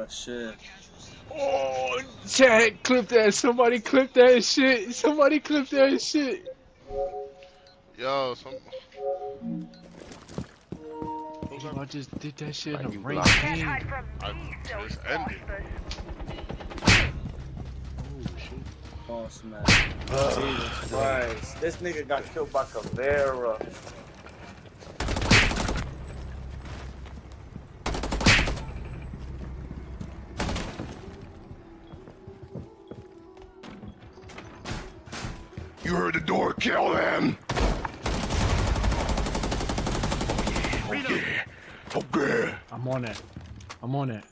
shit. Oh, chat, clip that. Somebody clip that shit. Somebody clip that shit. Yo, some. Who's Yo, that? I just did that shit in Like a you ranked blocked. game. I just ended. Oh, shit. Boss man. Jesus Christ. This nigga got killed by Caveira. You heard the door, kill them! Oh yeah. Okay. I'm on it. I'm on it.